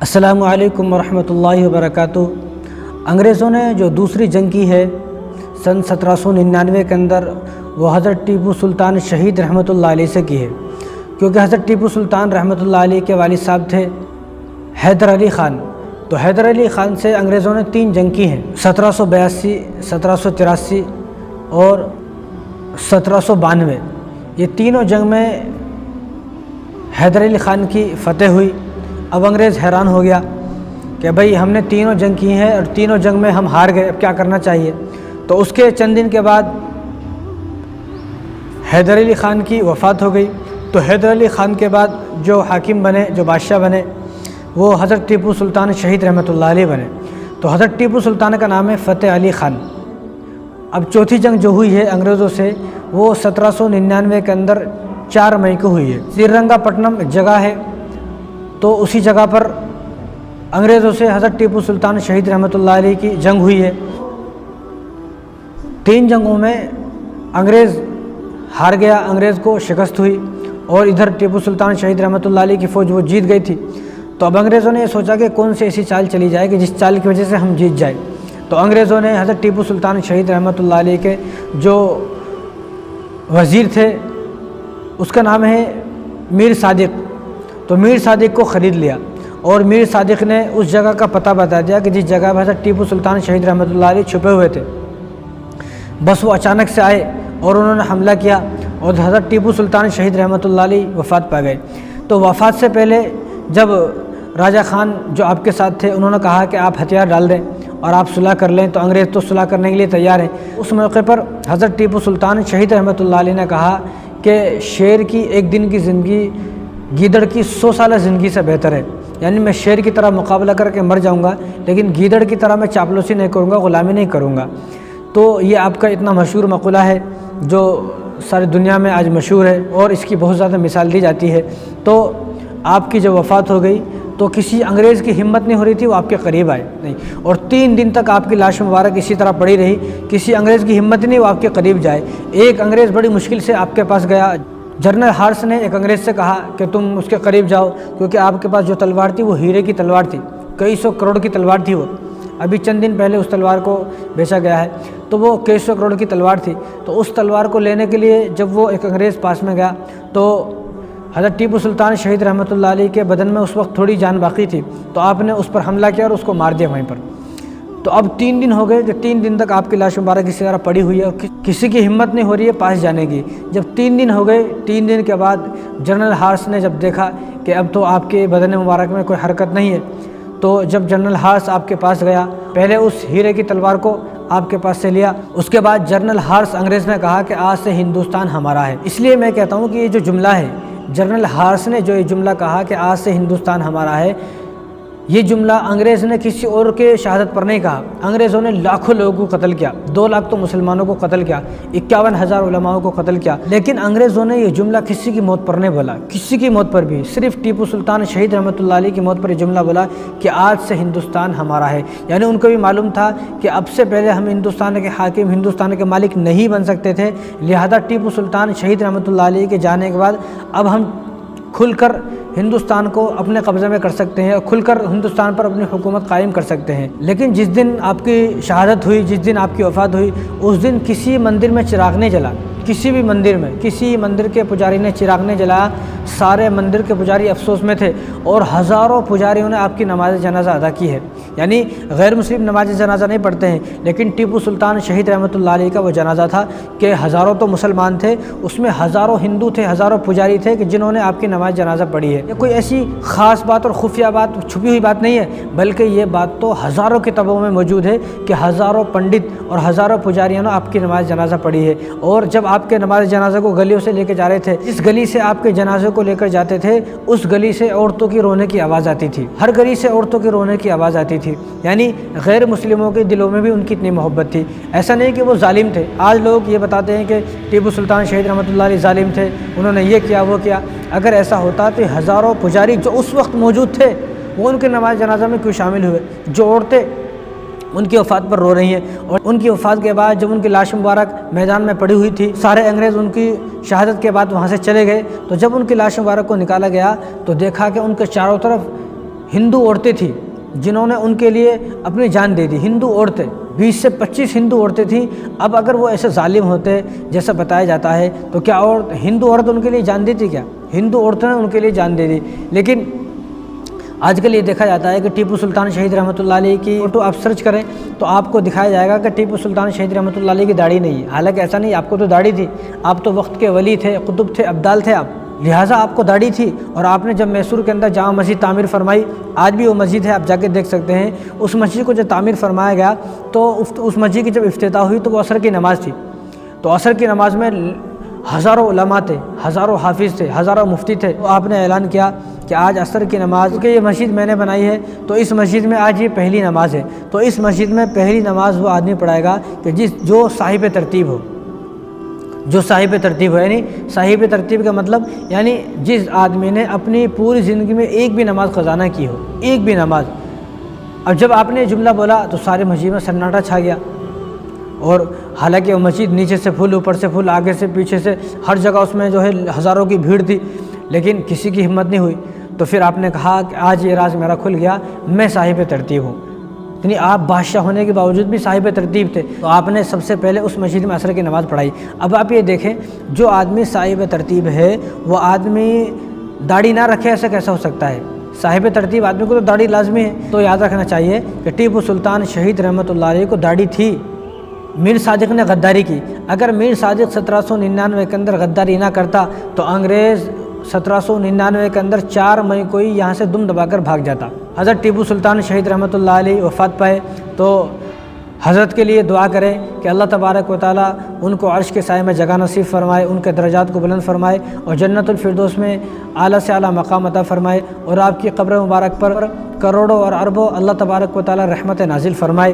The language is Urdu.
السلام علیکم ورحمۃ اللہ وبرکاتہ۔ انگریزوں نے جو دوسری جنگ کی ہے سن 1799 کے اندر، وہ حضرت ٹیپو سلطان شہید رحمۃ اللہ علیہ سے کی ہے، کیونکہ حضرت ٹیپو سلطان رحمۃ اللہ علیہ کے والد صاحب تھے حیدر علی خان۔ تو حیدر علی خان سے انگریزوں نے 3 جنگ کی ہیں، 1782، 1783 اور 1792۔ یہ تینوں جنگ میں حیدر علی خان کی فتح ہوئی۔ اب انگریز حیران ہو گیا کہ بھئی ہم نے تینوں جنگ کی ہیں اور تینوں جنگ میں ہم ہار گئے، اب کیا کرنا چاہیے۔ تو اس کے چند دن کے بعد حیدر علی خان کی وفات ہو گئی۔ تو حیدر علی خان کے بعد جو حاکم بنے، جو بادشاہ بنے، وہ حضرت ٹیپو سلطان شہید رحمۃ اللہ علیہ بنے۔ تو حضرت ٹیپو سلطان کا نام ہے فتح علی خان۔ اب چوتھی جنگ جو ہوئی ہے انگریزوں سے، وہ 1799 کے اندر 4 مئی کو ہوئی ہے۔ سریرنگا پٹنم ایک جگہ ہے، تو اسی جگہ پر انگریزوں سے حضرت ٹیپو سلطان شہید رحمۃ اللہ علیہ کی جنگ ہوئی ہے۔ 3 جنگوں میں انگریز ہار گیا، انگریز کو شکست ہوئی، اور ادھر ٹیپو سلطان شہید رحمۃ اللہ علیہ کی فوج وہ جیت گئی تھی۔ تو اب انگریزوں نے یہ سوچا کہ کون سی ایسی چال چلی جائے کہ جس چال کی وجہ سے ہم جیت جائیں۔ تو انگریزوں نے حضرت ٹیپو سلطان شہید رحمۃ اللہ علیہ کے جو وزیر تھے، اس کا نام ہے میر صادق۔ تو میر صادق کو خرید لیا، اور میر صادق نے اس جگہ کا پتہ بتا دیا کہ جس جگہ پر حضرت ٹیپو سلطان شہید رحمۃ اللہ علیہ چھپے ہوئے تھے۔ بس وہ اچانک سے آئے اور انہوں نے حملہ کیا، اور حضرت ٹیپو سلطان شہید رحمۃ اللہ علیہ وفات پا گئے۔ تو وفات سے پہلے جب راجہ خان جو آپ کے ساتھ تھے، انہوں نے کہا کہ آپ ہتھیار ڈال دیں اور آپ صلح کر لیں، تو انگریز تو صلح کرنے کے لیے تیار ہیں۔ اس موقع پر حضرت ٹیپو سلطان شہید رحمۃ اللہ علیہ نے کہا کہ شیر کی ایک دن کی زندگی گیدڑ کی 100 سالہ زندگی سے بہتر ہے۔ یعنی میں شیر کی طرح مقابلہ کر کے مر جاؤں گا، لیکن گیدڑ کی طرح میں چاپلوسی نہیں کروں گا، غلامی نہیں کروں گا۔ تو یہ آپ کا اتنا مشہور مقولہ ہے جو ساری دنیا میں آج مشہور ہے، اور اس کی بہت زیادہ مثال دی جاتی ہے۔ تو آپ کی جب وفات ہو گئی تو کسی انگریز کی ہمت نہیں ہو رہی تھی وہ آپ کے قریب آئے نہیں، اور 3 دن تک آپ کی لاش مبارک اسی طرح پڑی رہی، کسی انگریز کی ہمت نہیں وہ آپ کے قریب جائے۔ ایک انگریز بڑی مشکل سے آپ کے پاس گیا۔ جنرل ہارس نے ایک انگریز سے کہا کہ تم اس کے قریب جاؤ، کیونکہ آپ کے پاس جو تلوار تھی وہ ہیرے کی تلوار تھی، کئی 100 کروڑ کی تلوار تھی وہ۔ ابھی چند دن پہلے اس تلوار کو بیچا گیا ہے، تو وہ کئی 100 کروڑ کی تلوار تھی۔ تو اس تلوار کو لینے کے لیے جب وہ ایک انگریز پاس میں گیا، تو حضرت ٹیپو سلطان شہید رحمۃ اللہ علیہ کے بدن میں اس وقت تھوڑی جان باقی تھی، تو آپ نے اس پر حملہ کیا اور اس کو مار دیا وہیں پر۔ تو اب 3 دن ہو گئے کہ 3 دن تک آپ کی لاش مبارک اسی طرح پڑی ہوئی ہے، اور کسی کی ہمت نہیں ہو رہی ہے پاس جانے کی۔ جب 3 دن ہو گئے، 3 دن کے بعد جنرل ہارس نے جب دیکھا کہ اب تو آپ کے بدن مبارک میں کوئی حرکت نہیں ہے، تو جب جنرل ہارس آپ کے پاس گیا، پہلے اس ہیرے کی تلوار کو آپ کے پاس سے لیا، اس کے بعد جنرل ہارس انگریز نے کہا کہ آج سے ہندوستان ہمارا ہے۔ اس لیے میں کہتا ہوں کہ یہ جو جملہ ہے، جنرل ہارس نے جو یہ جملہ کہا کہ آج سے ہندوستان ہمارا ہے، یہ جملہ انگریز نے کسی اور کے شہادت پر نہیں کہا۔ انگریزوں نے لاکھوں لوگوں کو قتل کیا، 2 لاکھ تو مسلمانوں کو قتل کیا، 51,000 علماء کو قتل کیا، لیکن انگریزوں نے یہ جملہ کسی کی موت پر نہیں بولا، کسی کی موت پر بھی، صرف ٹیپو سلطان شہید رحمۃ اللہ علیہ کی موت پر یہ جملہ بولا کہ آج سے ہندوستان ہمارا ہے۔ یعنی ان کو بھی معلوم تھا کہ اب سے پہلے ہم ہندوستان کے حاکم، ہندوستان کے مالک نہیں بن سکتے تھے، لہذا ٹیپو سلطان شہید رحمۃ اللہ علیہ کے جانے کے بعد اب ہم کھل کر ہندوستان کو اپنے قبضے میں کر سکتے ہیں، اور کھل کر ہندوستان پر اپنی حکومت قائم کر سکتے ہیں۔ لیکن جس دن آپ کی شہادت ہوئی، جس دن آپ کی وفات ہوئی، اس دن کسی مندر میں چراغ نہیں جلا، کسی بھی مندر میں کسی مندر کے پجاری نے چراغ نہیں جلایا۔ سارے مندر کے پجاری افسوس میں تھے، اور ہزاروں پجاریوں نے آپ کی نماز جنازہ ادا کی ہے۔ یعنی غیر مسلم نماز جنازہ نہیں پڑھتے ہیں، لیکن ٹیپو سلطان شہید رحمۃ اللہ علیہ کا وہ جنازہ تھا کہ ہزاروں تو مسلمان تھے، اس میں ہزاروں ہندو تھے، ہزاروں پجاری تھے کہ جنہوں نے آپ کی نماز جنازہ پڑھی ہے۔ یہ کوئی ایسی خاص بات اور خفیہ بات، چھپی ہوئی بات نہیں ہے، بلکہ یہ بات تو ہزاروں کتابوں میں موجود ہے کہ ہزاروں پنڈت اور ہزاروں پجاریوں نے آپ کی نماز جنازہ پڑھی ہے۔ اور جب آپ کے نماز جنازہ کو گلیوں سے لے کے جا رہے تھے، جس گلی سے آپ کے جنازے کو لے کر جاتے تھے، اس گلی سے عورتوں کی رونے کی آواز آتی تھی، ہر گلی سے عورتوں کی رونے کی آواز آتی تھی۔ یعنی غیر مسلموں کے دلوں میں بھی ان کی اتنی محبت تھی۔ ایسا نہیں کہ وہ ظالم تھے۔ آج لوگ یہ بتاتے ہیں کہ ٹیپو سلطان شہید رحمۃ اللہ علیہ ظالم تھے، انہوں نے یہ کیا وہ کیا۔ اگر ایسا ہوتا تو ہزاروں پجاری جو اس وقت موجود تھے وہ ان کے نماز جنازہ میں کیوں شامل ہوئے؟ جو عورتیں ان کی وفات پر رو رہی ہیں، اور ان کی وفات کے بعد جب ان کی لاش مبارک میدان میں پڑی ہوئی تھی، سارے انگریز ان کی شہادت کے بعد وہاں سے چلے گئے، تو جب ان کی لاش مبارک کو نکالا گیا تو دیکھا کہ ان کے چاروں طرف ہندو عورتیں تھیں جنہوں نے ان کے لیے اپنی جان دے دی. ہندو عورتیں 20 سے 25 ہندو عورتیں تھیں. اب اگر وہ ایسے ظالم ہوتے جیسا بتایا جاتا ہے تو کیا ہندو عورت ان کے لیے جان دیتی؟ کیا ہندو عورتوں نے ان کے لیے جان دے دی؟ لیکن آج کل یہ دیکھا جاتا ہے کہ ٹیپو سلطان شہید رحمۃ اللہ علیہ کی فوٹو آپ سرچ کریں تو آپ کو دکھایا جائے گا کہ ٹیپو سلطان شہید رحمۃ اللہ علیہ کی داڑھی نہیں ہے. حالانکہ ایسا نہیں، آپ کو تو داڑھی تھی. آپ تو وقت کے ولی تھے، قطب تھے، ابدال تھے آپ، لہٰذا آپ کو داڑھی تھی. اور آپ نے جب میسور کے اندر جامع مسجد تعمیر فرمائی، آج بھی وہ مسجد ہے، آپ جا کے دیکھ سکتے ہیں. اس مسجد کو جب تعمیر فرمایا گیا تو اس مسجد کی جب افتتاح ہوئی تو وہ عصر کی نماز تھی. تو عصر کی نماز میں ہزاروں علماء تھے، ہزاروں حافظ تھے، ہزاروں مفتی تھے. تو آپ نے اعلان کیا کہ آج عصر کی نماز، کیونکہ یہ مسجد میں نے بنائی ہے تو اس مسجد میں آج یہ پہلی نماز ہے. تو اس مسجد میں پہلی نماز وہ آدمی پڑھائے گا کہ جو صاحب ترتیب ہو، جو صاحب ترتیب ہو. یعنی صاحب ترتیب کا مطلب یعنی جس آدمی نے اپنی پوری زندگی میں ایک بھی نماز قضا نہ کی ہو، ایک بھی نماز. اب جب آپ نے یہ جملہ بولا تو سارے مسجد میں سناٹا چھا گیا. اور حالانکہ وہ مسجد نیچے سے پھول، اوپر سے پھول، آگے سے پیچھے سے ہر جگہ اس میں جو ہے ہزاروں کی بھیڑ تھی، لیکن کسی کی ہمت نہیں ہوئی. تو پھر آپ نے کہا کہ آج یہ راز میرا کھل گیا، میں صاحب ترتیب ہوں. یعنی آپ بادشاہ ہونے کے باوجود بھی صاحب ترتیب تھے. تو آپ نے سب سے پہلے اس مسجد میں عصر کی نماز پڑھائی. اب آپ یہ دیکھیں، جو آدمی صاحب ترتیب ہے وہ آدمی داڑھی نہ رکھے، ایسا کیسا ہو سکتا ہے؟ صاحب ترتیب آدمی کو تو داڑھی لازمی ہے. تو یاد رکھنا چاہیے کہ ٹیپو سلطان شہید رحمۃ اللہ علیہ کو داڑھی تھی. میر صادق نے غداری کی. اگر میر صادق 1799 کے اندر غداری نہ کرتا تو انگریز 1799 کے اندر 4 مئی کو ہی یہاں سے دم دبا کر بھاگ جاتا. حضرت ٹیپو سلطان شہید رحمۃ اللہ علیہ وفات پائے تو حضرت کے لیے دعا کریں کہ اللہ تبارک و تعالیٰ ان کو عرش کے سائے میں جگہ نصیب فرمائے، ان کے درجات کو بلند فرمائے اور جنت الفردوس میں اعلیٰ سے اعلیٰ مقام عطا فرمائے، اور آپ کی قبر مبارک پر کروڑوں اور اربوں اللہ تبارک و تعالیٰ رحمت نازل فرمائے.